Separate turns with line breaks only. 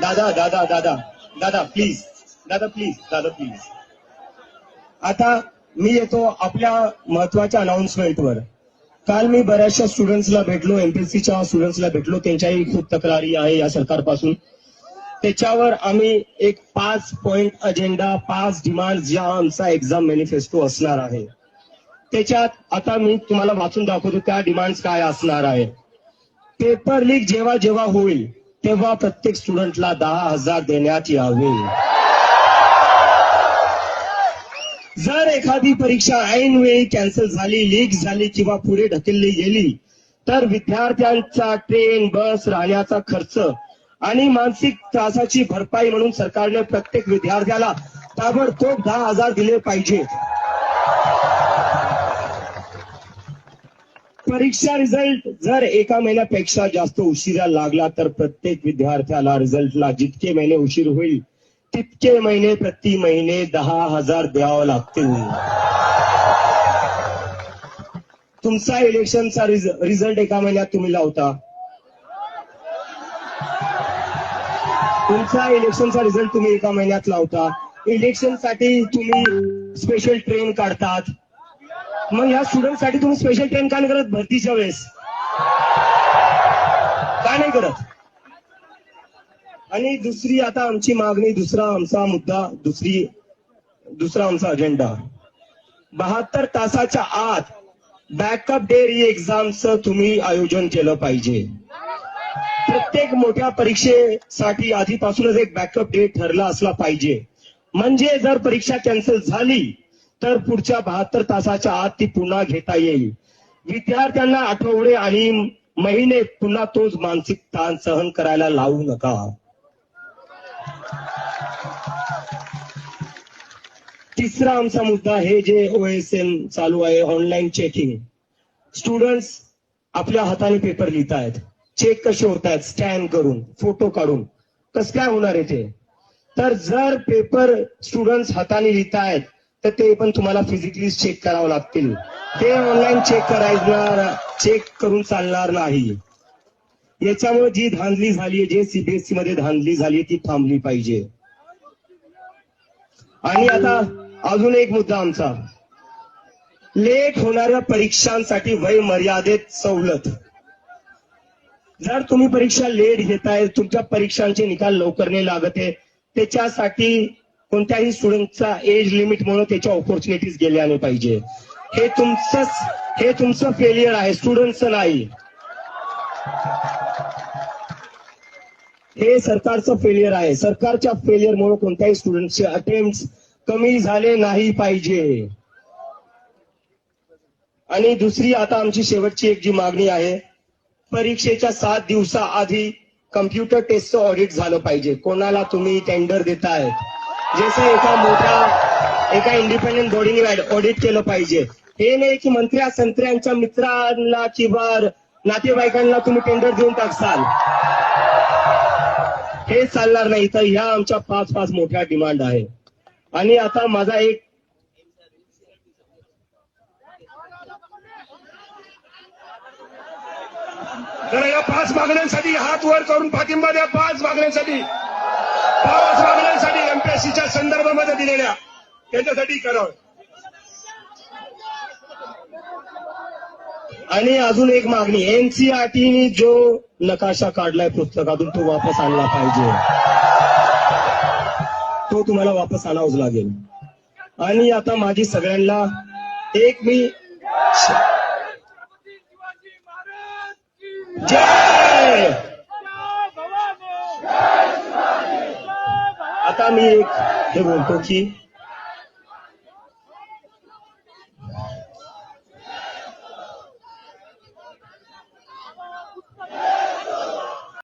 दादा दादा दादा दादा प्लीज दादा प्लीज. आता मी येतो आपल्या महत्वाच्या अनाउन्समेंटवर. काल मी बऱ्याचशा स्टुडंट्सला भेटलो, एमपीएससीच्या स्टुडंट्सला भेटलो. त्यांच्याही खूप तक्रारी आहे या सरकारपासून. त्याच्यावर आम्ही एक 5 पॉइंट अजेंडा, 5 डिमांड ज्या आमचा एक्झाम मॅनिफेस्टो असणार आहे. त्याच्यात आता मी तुम्हाला वाचून दाखवतो त्या डिमांड्स काय असणार आहे. पेपर लीक जेव्हा जेव्हा होईल तेव्हा प्रत्येक स्टुडंटला 10,000 देण्यात यावे. जर एखादी परीक्षा ऐन वेळी कॅन्सल झाली, लीक झाली किंवा पुढे ढकलली गेली तर विद्यार्थ्यांचा ट्रेन, बस, राहण्याचा खर्च आणि मानसिक त्रासाची भरपाई म्हणून सरकारने प्रत्येक विद्यार्थ्याला ताबडतोब 10,000 दिले पाहिजे. परीक्षा रिझल्ट जर एका महिन्यापेक्षा जास्त उशिरा लागला तर प्रत्येक विद्यार्थ्याला रिझल्टला जितके महिने उशीर होईल तितके महिने प्रति महिने 10,000 द्यावं लागतील. तुमचा इलेक्शनचा रिझल्ट एका महिन्यात तुम्ही लावता. तुमचा इलेक्शनचा रिझल्ट तुम्ही एका महिन्यात लावता. इलेक्शनसाठी तुम्ही स्पेशल ट्रेन काढतात. मग या स्टुडंटसाठी तुम्ही स्पेशल ट्रेन का नाही करत भरतीच्या वेळेस? का नाही करत? आणि दुसरी आता आमची मागणी, दुसरा आमचा मुद्दा, दुसरा आमचा अजेंडा, 72 तासाच्या आत बॅकअप डे री एक्झामचं तुम्ही आयोजन केलं पाहिजे. प्रत्येक मोठ्या परीक्षेसाठी आधीपासूनच एक बॅकअप डे ठरला असला पाहिजे. म्हणजे जर परीक्षा कॅन्सल झाली तर पुढच्या 72 तासाच्या आत ती पुन्हा घेता येईल. विद्यार्थ्यांना आठवडे आणि महिने पुन्हा तोच मानसिक ताण सहन करायला लावू नका. तिसरा आमचा मुद्दा, हे जे OSM चालू आहे, ऑनलाईन चेकिंग. स्टुडंट्स आपल्या हाताने पेपर लिहित आहेत. चेक कसे होत आहेत? स्कॅन करून, फोटो काढून. कसं काय होणार आहे ते? तर जर पेपर स्टुडंट्स हाताने लिहित आहेत तर ते पण तुम्हाला फिजिकली चेक करावं लागतील. ते ऑनलाईन चेक करून चालणार नाही. याच्यामुळे जी धांदली झाली, जे सीबीएसई मध्ये धांदली झाली ती थांबली पाहिजे. आणि आता अजून एक मुद्दा आमचा, लेट होणाऱ्या परीक्षांसाठी वय मर्यादेत सवलत. जर तुम्ही परीक्षा लेट घेताय, तुमच्या परीक्षांचे निकाल लवकर नाही लागत आहे, त्याच्यासाठी कोणत्याही स्टुडंटचा एज लिमिट म्हणून त्याच्या ऑपॉर्च्युनिटीज गेल्या नाही पाहिजे. हे तुमचं फेलियर आहे, स्टुडंटचं नाही. हे सरकारचं फेलियर आहे. सरकारच्या फेलियरमुळे कोणत्याही स्टुडंटचे अटेम्प्ट कमी झाले नाही पाहिजे. आणि दुसरी आता आमची शेवटची एक जी मागणी आहे, परीक्षेच्या 7 दिवसाआधी कम्प्युटर टेस्टचं ऑडिट झालं पाहिजे. कोणाला तुम्ही टेंडर देताय, जसं एका इंडिपेंडेंट बॉडीने ऑडिट केलं पाहिजे. हे नाही की मंत्र्या संत्र्यांच्या मित्रांना किंवा नातेवाईकांना तुम्ही टेंडर देऊन टाकसाल. हे चालणार नाही. तर ह्या आमच्या 5 मोठ्या डिमांड आहे. आणि आता माझा एक
जरा या 5 मागण्यांसाठी हात वर करून पाठिंबा द्या. 5 मागण्यांसाठी एमपीएससीच्या संदर्भामध्ये दिलेल्या त्याच्यासाठी करावं.
आणि अजून एक मागणी, एनसीईआरटीने जो नकाशा काढलाय पुस्तकातून तो वापस आणला पाहिजे. तो तुम्हाला वापस आणावाच लागेल. आणि आता माझी सगळ्यांना एक मी जय, आता मी एक हे बोलतो की